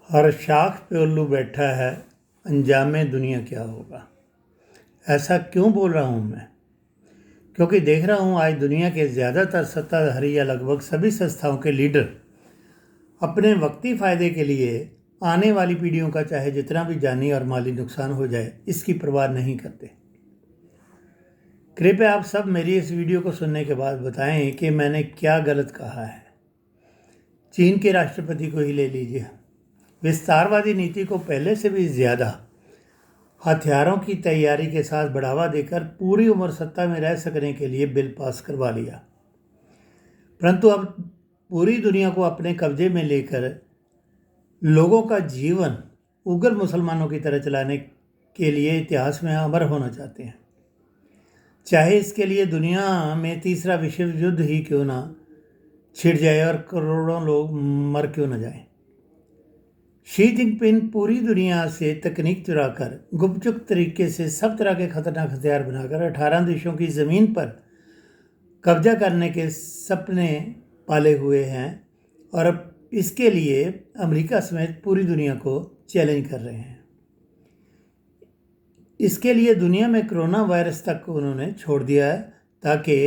हर शाख पे उल्लू बैठा है, अंजामे दुनिया क्या होगा। ऐसा क्यों बोल रहा हूँ मैं? क्योंकि देख रहा हूँ आज दुनिया के ज़्यादातर सत्ताधारी या लगभग सभी संस्थाओं के लीडर अपने वक्ती फ़ायदे के लिए आने वाली पीढ़ियों का चाहे जितना भी जानी और माली नुकसान हो जाए, इसकी परवाह नहीं करते। कृपया आप सब मेरी इस वीडियो को सुनने के बाद बताएं कि मैंने क्या गलत कहा है। चीन के राष्ट्रपति को ही ले लीजिए। विस्तारवादी नीति को पहले से भी ज़्यादा हथियारों की तैयारी के साथ बढ़ावा देकर पूरी उम्र सत्ता में रह सकने के लिए बिल पास करवा लिया, परंतु अब पूरी दुनिया को अपने कब्जे में लेकर लोगों का जीवन उग्र मुसलमानों की तरह चलाने के लिए इतिहास में अमर होना चाहते हैं, चाहे इसके लिए दुनिया में तीसरा विश्व युद्ध ही क्यों ना छिड़ जाए और करोड़ों लोग मर क्यों न जाएं। शी जिनपिंग पूरी दुनिया से तकनीक चुराकर गुपचुप तरीके से सब तरह के खतरनाक हथियार बनाकर 18 देशों की ज़मीन पर कब्जा करने के सपने पाले हुए हैं और अब इसके लिए अमेरिका समेत पूरी दुनिया को चैलेंज कर रहे हैं। इसके लिए दुनिया में कोरोना वायरस तक उन्होंने छोड़ दिया है ताकि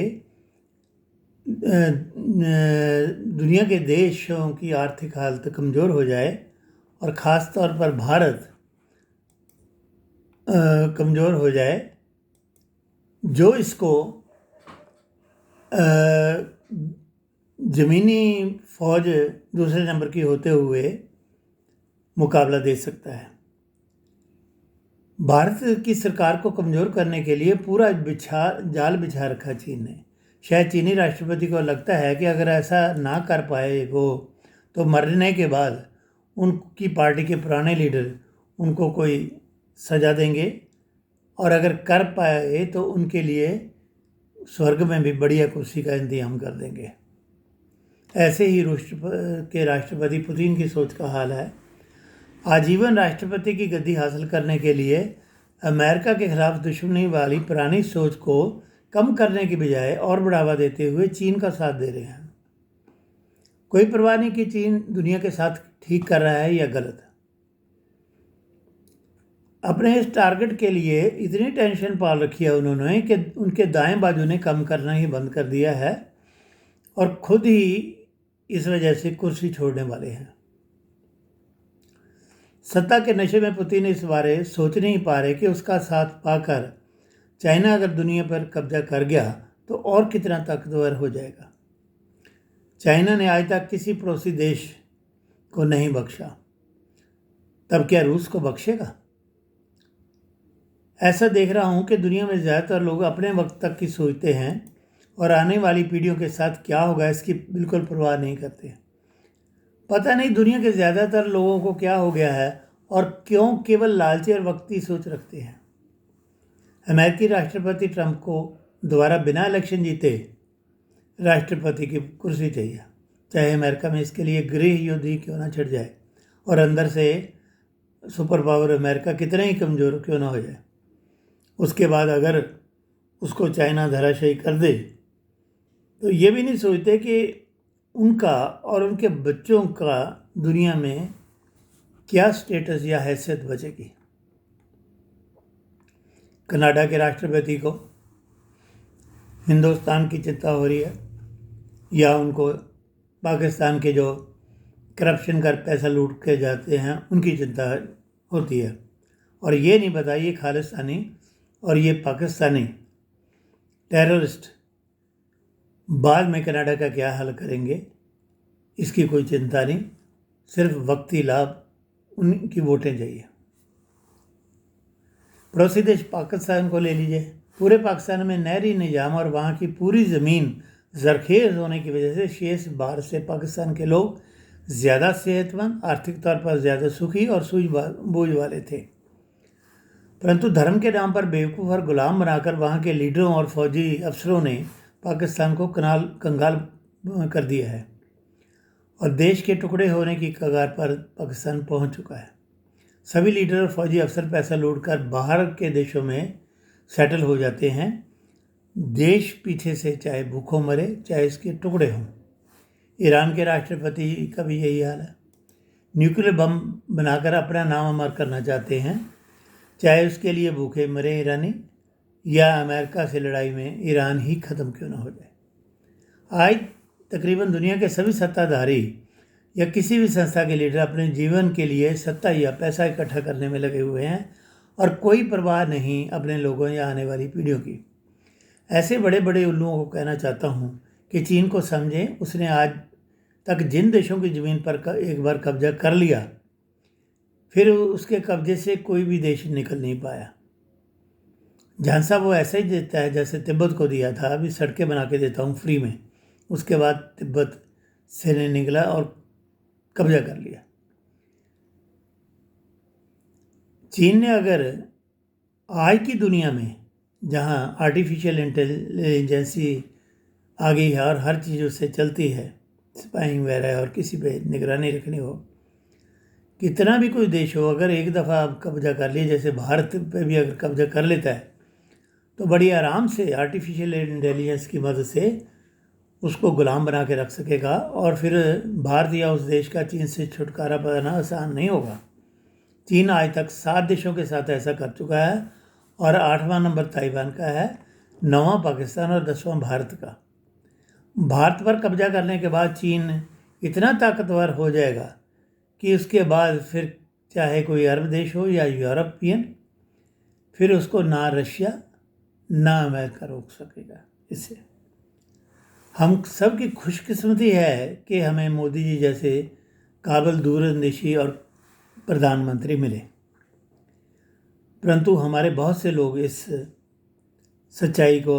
दुनिया के देशों की आर्थिक हालत कमज़ोर हो जाए और ख़ास तौर पर भारत कमज़ोर हो जाए, जो इसको ज़मीनी फ़ौज दूसरे नंबर की होते हुए मुकाबला दे सकता है। भारत की सरकार को कमज़ोर करने के लिए पूरा जाल बिछा रखा चीन ने। शायद चीनी राष्ट्रपति को लगता है कि अगर ऐसा ना कर पाए वो, तो मरने के बाद उनकी पार्टी के पुराने लीडर उनको कोई सज़ा देंगे और अगर कर पाए तो उनके लिए स्वर्ग में भी बढ़िया कुर्सी का इंतजाम कर देंगे। ऐसे ही रूस के राष्ट्रपति पुतिन की सोच का हाल है। आजीवन राष्ट्रपति की गद्दी हासिल करने के लिए अमेरिका के खिलाफ दुश्मनी वाली पुरानी सोच को कम करने की बजाय और बढ़ावा देते हुए चीन का साथ दे रहे हैं। कोई परवाह नहीं कि चीन दुनिया के साथ ठीक कर रहा है या गलत। अपने इस टारगेट के लिए इतनी टेंशन पाल रखी है उन्होंने कि उनके दाएं बाजू ने काम करना ही बंद कर दिया है और खुद ही इस वजह से कुर्सी छोड़ने वाले हैं। सत्ता के नशे में पुतिन इस बारे सोच नहीं पा रहे कि उसका साथ पाकर चाइना अगर दुनिया पर कब्जा कर गया तो और कितना ताकतवर हो जाएगा। चाइना ने आज तक किसी पड़ोसी देश को नहीं बख्शा, तब क्या रूस को बख्शेगा? ऐसा देख रहा हूँ कि दुनिया में ज़्यादातर लोग अपने वक्त तक की सोचते हैं और आने वाली पीढ़ियों के साथ क्या होगा इसकी बिल्कुल परवाह नहीं करते। पता नहीं दुनिया के ज़्यादातर लोगों को क्या हो गया है और क्यों केवल लालची और वक्ती सोच रखते हैं। अमेरिकी राष्ट्रपति ट्रंप को दोबारा बिना इलेक्शन जीते राष्ट्रपति की कुर्सी चाहिए, चाहे अमेरिका में इसके लिए गृह युद्ध ही क्यों ना छिड़ जाए और अंदर से सुपर पावर अमेरिका कितना ही कमज़ोर क्यों ना हो जाए। उसके बाद अगर उसको चाइना धराशायी कर दे तो ये भी नहीं सोचते कि उनका और उनके बच्चों का दुनिया में क्या स्टेटस या हैसियत बचेगी। कनाडा के राष्ट्रपति को हिंदुस्तान की चिंता हो रही है या उनको पाकिस्तान के जो करप्शन कर पैसा लूट के जाते हैं उनकी चिंता होती है, और ये नहीं पता ये खालिस्तानी और ये पाकिस्तानी टेररिस्ट बाद में कनाडा का क्या हाल करेंगे इसकी कोई चिंता नहीं। सिर्फ वक्ती लाभ, उनकी वोटें चाहिए। पड़ोसी देश पाकिस्तान को ले लीजिए। पूरे पाकिस्तान में नहरी निज़ाम और वहाँ की पूरी ज़मीन ज़रखेज़ होने की वजह से शेष बाहर से पाकिस्तान के लोग ज़्यादा सेहतमंद, आर्थिक तौर पर ज़्यादा सुखी और सूझबूझ वाले थे, परंतु धर्म के नाम पर बेवकूफ़ और गुलाम बनाकर वहाँ के लीडरों और फौजी अफसरों ने पाकिस्तान को कंगाल कर दिया है और देश के टुकड़े होने की कगार पर पाकिस्तान पहुँच चुका है। सभी लीडर और फौजी अफसर पैसा लूटकर बाहर के देशों में सेटल हो जाते हैं। देश पीछे से चाहे भूखों मरे चाहे इसके टुकड़े हों। ईरान के राष्ट्रपति का भी यही हाल है। न्यूक्लियर बम बनाकर अपना नाम अमर करना चाहते हैं, चाहे उसके लिए भूखे मरे ईरानी या अमेरिका से लड़ाई में ईरान ही ख़त्म क्यों ना हो जाए। आज तकरीबन दुनिया के सभी सत्ताधारी या किसी भी संस्था के लीडर अपने जीवन के लिए सत्ता या पैसा इकट्ठा करने में लगे हुए हैं और कोई परवाह नहीं अपने लोगों या आने वाली पीढ़ियों की। ऐसे बड़े बड़े उल्लुओं को कहना चाहता हूँ कि चीन को समझें। उसने आज तक जिन देशों की ज़मीन पर एक बार कब्जा कर लिया, फिर उसके कब्जे से कोई भी देश निकल नहीं पाया। झांसा वो ऐसा ही देता है जैसे तिब्बत को दिया था, अभी सड़कें बना के देता हूँ फ्री में। उसके बाद तिब्बत से निकला और कब्जा कर लिया। चीन ने अगर आज की दुनिया में जहाँ आर्टिफिशियल इंटेलिजेंसी आ गई है और हर चीज़ उससे चलती है, स्पाइंग वगैरह, और किसी पे निगरानी रखनी हो, कितना भी कोई देश हो, अगर एक दफ़ा आप कब्जा कर लिए, जैसे भारत पे भी अगर कब्जा कर लेता है, तो बड़ी आराम से आर्टिफिशियल इंटेलिजेंस की मदद से उसको गुलाम बना के रख सकेगा और फिर भारत या उस देश का चीन से छुटकारा पाना आसान नहीं होगा। चीन आज तक 7 देशों के साथ ऐसा कर चुका है और 8वां नंबर ताइवान का है, 9वां पाकिस्तान और 10वां भारत का। भारत पर कब्जा करने के बाद चीन इतना ताकतवर हो जाएगा कि उसके बाद फिर चाहे कोई अरब देश हो या यूरोपियन, फिर उसको ना रशिया ना अमेरिका रोक सकेगा। इससे हम सब की खुशकिस्मती है कि हमें मोदी जी जैसे काबिल दूरंदेशी और प्रधानमंत्री मिले, परंतु हमारे बहुत से लोग इस सच्चाई को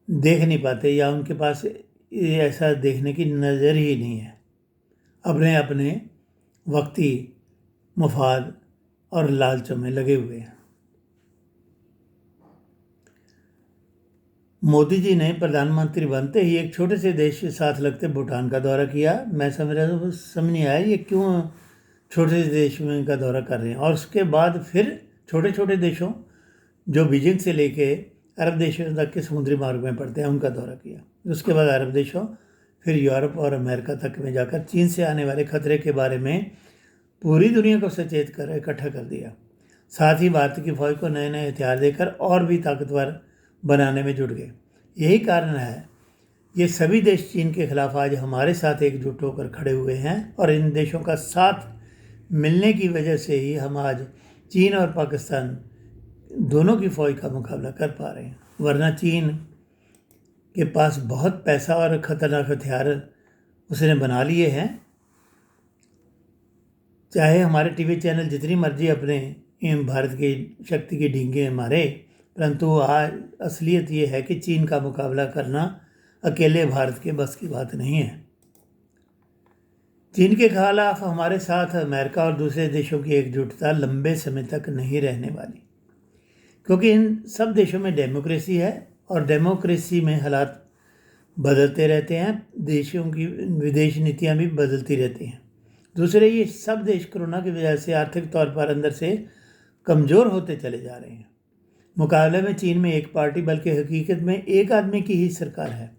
देख नहीं पाते या उनके पास ऐसा देखने की नज़र ही नहीं है। अपने अपने वक्ती मफाद और लालचों में लगे हुए हैं। मोदी जी ने प्रधानमंत्री बनते ही एक छोटे से देश के साथ लगते भूटान का दौरा किया। मैं समझ नहीं आया ये क्यों छोटे से देश में का दौरा कर रहे हैं। और उसके बाद फिर छोटे छोटे देशों जो बीजिंग से लेके अरब देशों तक के समुद्री मार्ग में पड़ते हैं उनका दौरा किया। उसके बाद अरब देशों, फिर यूरोप और अमेरिका तक में जाकर चीन से आने वाले खतरे के बारे में पूरी दुनिया को सचेत कर इकट्ठा कर दिया। साथ ही भारत की फौज को नए नए हथियार देकर और भी ताकतवर बनाने में जुट गए। यही कारण है ये सभी देश चीन के खिलाफ आज हमारे साथ एकजुट होकर खड़े हुए हैं और इन देशों का साथ मिलने की वजह से ही हम आज चीन और पाकिस्तान दोनों की फौज का मुकाबला कर पा रहे हैं। वरना चीन के पास बहुत पैसा और ख़तरनाक हथियार उसने बना लिए हैं। चाहे हमारे टीवी चैनल जितनी मर्जी अपने भारत की शक्ति की डींगे मारे, परंतु आज असलियत ये है कि चीन का मुकाबला करना अकेले भारत के बस की बात नहीं है। चीन के खिलाफ हमारे साथ अमेरिका और दूसरे देशों की एकजुटता लंबे समय तक नहीं रहने वाली, क्योंकि इन सब देशों में डेमोक्रेसी है और डेमोक्रेसी में हालात बदलते रहते हैं, देशों की विदेश नीतियां भी बदलती रहती हैं। दूसरे, ये सब देश कोरोना की वजह से आर्थिक तौर पर अंदर से कमज़ोर होते चले जा रहे हैं। मुकाबले में चीन में एक पार्टी, बल्कि हकीकत में एक आदमी की ही सरकार है।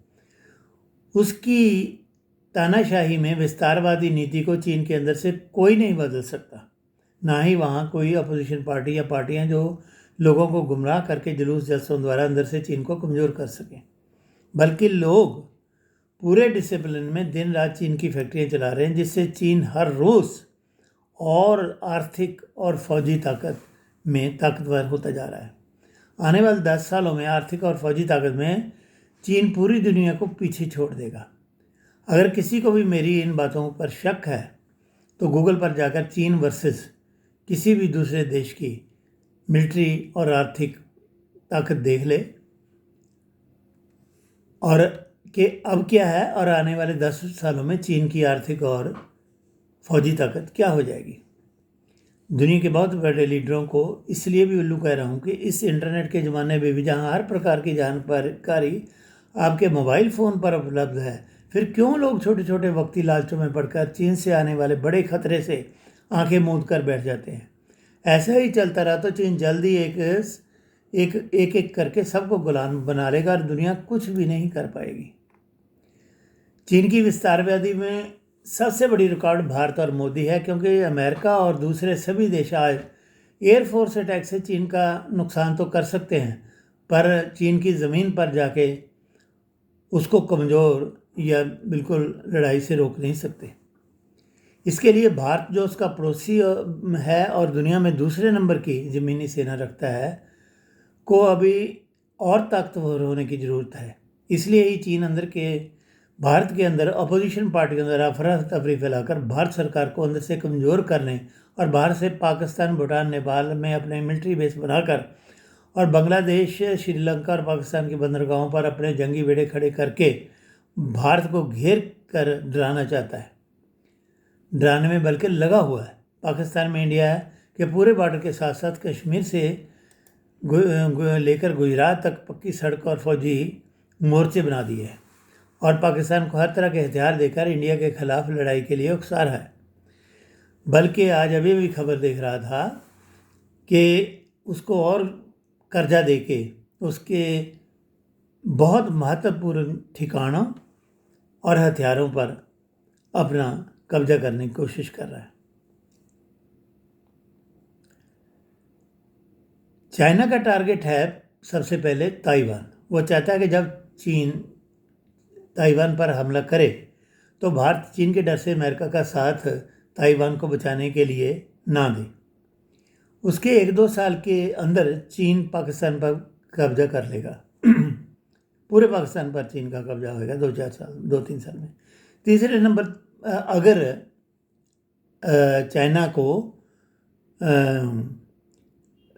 उसकी तानाशाही में विस्तारवादी नीति को चीन के अंदर से कोई नहीं बदल सकता, ना ही वहाँ कोई अपोजिशन पार्टी या पार्टियाँ जो लोगों को गुमराह करके जुलूस जलसों द्वारा अंदर से चीन को कमज़ोर कर सकें। बल्कि लोग पूरे डिसिप्लिन में दिन रात चीन की फैक्ट्रियाँ चला रहे हैं, जिससे चीन हर रोज़ और आर्थिक और फौजी ताकत में ताकतवर होता जा रहा है। आने वाले 10 सालों में आर्थिक और फौजी ताकत में चीन पूरी दुनिया को पीछे छोड़ देगा। अगर किसी को भी मेरी इन बातों पर शक है तो गूगल पर जाकर चीन वर्सेस किसी भी दूसरे देश की मिलिट्री और आर्थिक ताकत देख ले और कि अब क्या है और आने वाले 10 सालों में चीन की आर्थिक और फौजी ताकत क्या हो जाएगी। दुनिया के बहुत बड़े लीडरों को इसलिए भी उल्लू कह रहा हूँ कि इस इंटरनेट के ज़माने में भी जहाँ हर प्रकार की जानकारी आपके मोबाइल फ़ोन पर उपलब्ध है, फिर क्यों लोग छोटे छोटे वक्ती लालचों में पड़कर चीन से आने वाले बड़े खतरे से आंखें मूंद कर बैठ जाते हैं। ऐसा ही चलता रहा तो चीन जल्दी एक करके सबको गुलाम बना लेगा और दुनिया कुछ भी नहीं कर पाएगी। चीन की विस्तारवादी में सबसे बड़ी रुकावट भारत और मोदी है, क्योंकि अमेरिका और दूसरे सभी देश आज एयरफोर्स अटैक से चीन का नुकसान तो कर सकते हैं, पर चीन की ज़मीन पर जाके उसको कमज़ोर या बिल्कुल लड़ाई से रोक नहीं सकते। इसके लिए भारत, जो उसका पड़ोसी है और दुनिया में दूसरे नंबर की ज़मीनी सेना रखता है, को अभी और ताकतवर होने की ज़रूरत है। इसलिए ही चीन भारत के अंदर अपोजिशन पार्टी के अंदर अफरा तफरी फैलाकर भारत सरकार को अंदर से कमज़ोर करने और बाहर से पाकिस्तान, भूटान, नेपाल में अपने मिलिट्री बेस बनाकर और बांग्लादेश, श्रीलंका और पाकिस्तान के बंदरगाहों पर अपने जंगी बेड़े खड़े करके भारत को घेर कर डराना चाहता है। डराने में बल्कि लगा हुआ है। पाकिस्तान में इंडिया के पूरे बॉर्डर के साथ साथ कश्मीर से लेकर गुजरात तक पक्की सड़क और फौजी मोर्चे बना दिए हैं और पाकिस्तान को हर तरह के हथियार देकर इंडिया के खिलाफ लड़ाई के लिए उकसा रहा है। बल्कि आज अभी भी खबर देख रहा था कि उसको और कर्जा देके उसके बहुत महत्वपूर्ण ठिकानों और हथियारों पर अपना कब्जा करने की कोशिश कर रहा है। चाइना का टारगेट है सबसे पहले ताइवान। वो चाहता है कि जब चीन ताइवान पर हमला करे तो भारत चीन के डर से अमेरिका का साथ ताइवान को बचाने के लिए ना दे। उसके 1-2 साल के अंदर चीन पाकिस्तान पर कब्जा कर लेगा। पूरे पाकिस्तान पर चीन का कब्जा होगा 2-3 साल में। तीसरे नंबर, अगर चाइना को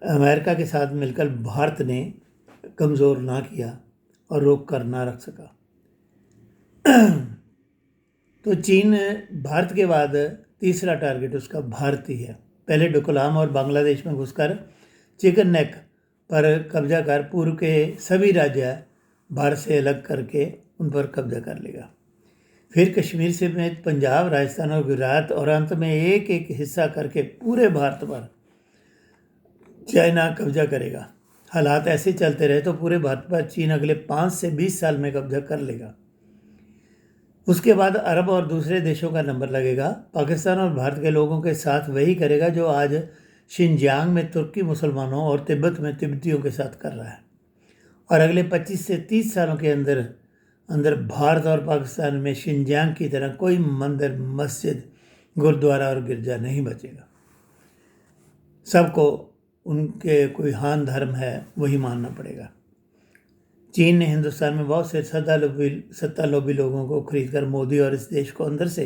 अमेरिका के साथ मिलकर भारत ने कमज़ोर ना किया और रोक कर ना रख सका, तो चीन भारत के बाद तीसरा टारगेट उसका भारत ही है। पहले डोकलाम और बांग्लादेश में घुसकर चिकन नेक पर कब्जा कर पूर्व के सभी राज्य भारत से अलग करके उन पर कब्जा कर लेगा। फिर कश्मीर समेत पंजाब, राजस्थान और गुजरात और अंत में एक एक हिस्सा करके पूरे भारत पर चाइना कब्जा करेगा। हालात ऐसे चलते रहे तो पूरे भारत पर चीन अगले 5 से 20 साल में कब्जा कर लेगा। उसके बाद अरब और दूसरे देशों का नंबर लगेगा। पाकिस्तान और भारत के लोगों के साथ वही करेगा जो आज शिनजियांग में तुर्की मुसलमानों और तिब्बत में तिब्बतियों के साथ कर रहा है। और अगले 25 से 30 सालों के अंदर भारत और पाकिस्तान में शिनजियांग की तरह कोई मंदिर, मस्जिद, गुरुद्वारा और गिरजा नहीं बचेगा। सबको उनके कोई हान धर्म है वही मानना पड़ेगा। चीन ने हिंदुस्तान में बहुत से सत्ता लोभी लोगों को खरीदकर मोदी और इस देश को अंदर से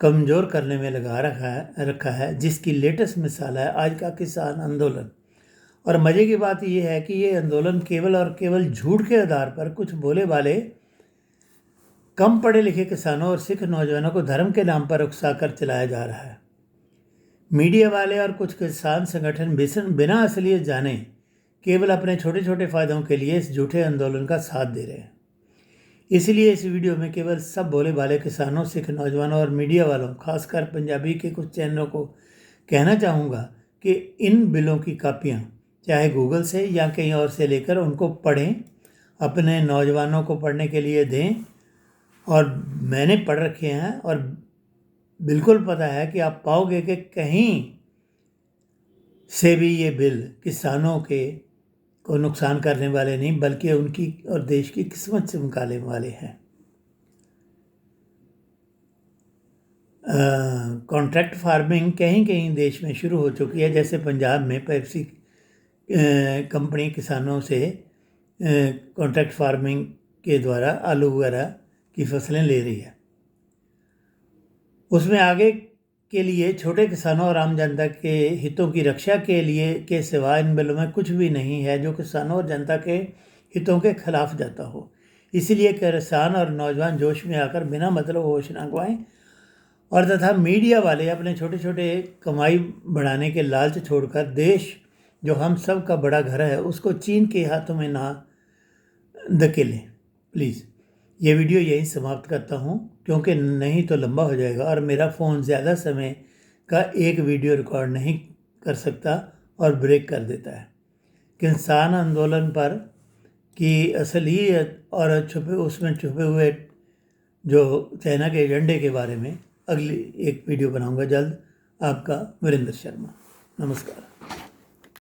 कमज़ोर करने में लगा रखा है, जिसकी लेटेस्ट मिसाल है आज का किसान आंदोलन। और मज़े की बात यह है कि ये आंदोलन केवल और केवल झूठ के आधार पर कुछ भोले वाले कम पढ़े लिखे किसानों और सिख नौजवानों को धर्म के नाम पर उकसाकर चलाया जा रहा है। मीडिया वाले और कुछ किसान संगठन बिना असलियत जाने केवल अपने छोटे छोटे फायदों के लिए इस झूठे आंदोलन का साथ दे रहे हैं। इसलिए इस वीडियो में केवल सब भोले भाले किसानों, सिख नौजवानों और मीडिया वालों, खासकर पंजाबी के कुछ चैनलों को कहना चाहूँगा कि इन बिलों की कापियाँ चाहे गूगल से या कहीं और से लेकर उनको पढ़ें, अपने नौजवानों को पढ़ने के लिए दें। और मैंने पढ़ रखे हैं और बिल्कुल पता है कि आप पाओगे कि कहीं से भी ये बिल किसानों को नुकसान करने वाले नहीं, बल्कि उनकी और देश की किस्मत से निकालने वाले हैं। कॉन्ट्रैक्ट फार्मिंग कहीं कहीं देश में शुरू हो चुकी है। जैसे पंजाब में पेप्सी कंपनी किसानों से कॉन्ट्रैक्ट फार्मिंग के द्वारा आलू वगैरह की फसलें ले रही है। उसमें आगे के लिए छोटे किसानों और आम जनता के हितों की रक्षा के लिए के सिवा इन बिलों में कुछ भी नहीं है जो किसानों और जनता के हितों के खिलाफ जाता हो। इसीलिए किसान और नौजवान जोश में आकर बिना मतलब घोषणा गवाएं और तथा मीडिया वाले अपने छोटे छोटे कमाई बढ़ाने के लालच छोड़कर देश जो हम सब का बड़ा घर है उसको चीन के हाथों में ना धकेलें। प्लीज़ ये वीडियो यहीं समाप्त करता हूँ, क्योंकि नहीं तो लंबा हो जाएगा और मेरा फ़ोन ज़्यादा समय का एक वीडियो रिकॉर्ड नहीं कर सकता और ब्रेक कर देता है। किसान आंदोलन पर की असलियत और उसमें छुपे हुए जो चाइना के एजेंडे के बारे में अगली एक वीडियो बनाऊंगा जल्द। आपका वीरेंद्र शर्मा, नमस्कार।